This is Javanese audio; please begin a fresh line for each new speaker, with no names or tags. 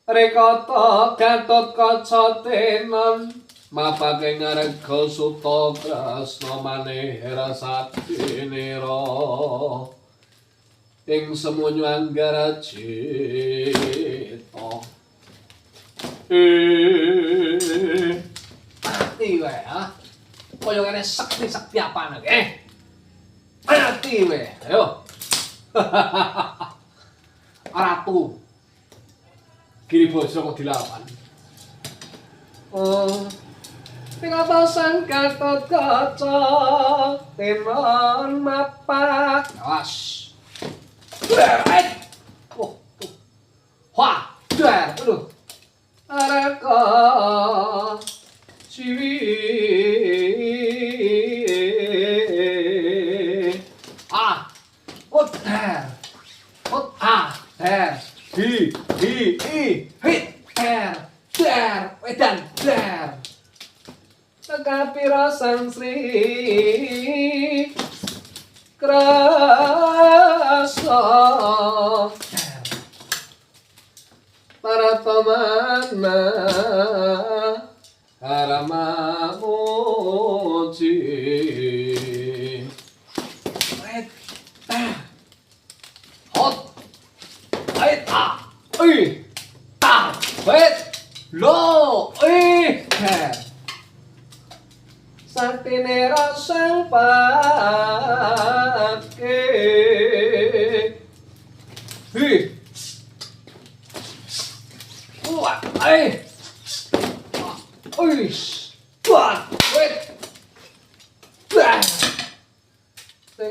Rekata Gatotkaca tenan mapake ngarega suta Kresna manihra satinira ing semunyu anggara cita mati wae ha kaya ngene sakti-sakti apane mati wae ayo Ratu Giribajra kok dilawan Pingatosan Gatotkaca tenan mapak awas wah dar aduh areka ciwi dar dar hi hit dar wedan dar Tegapira sang Sri Krasa Paratamana Haramamuji hot ta wet lo Saktine rasang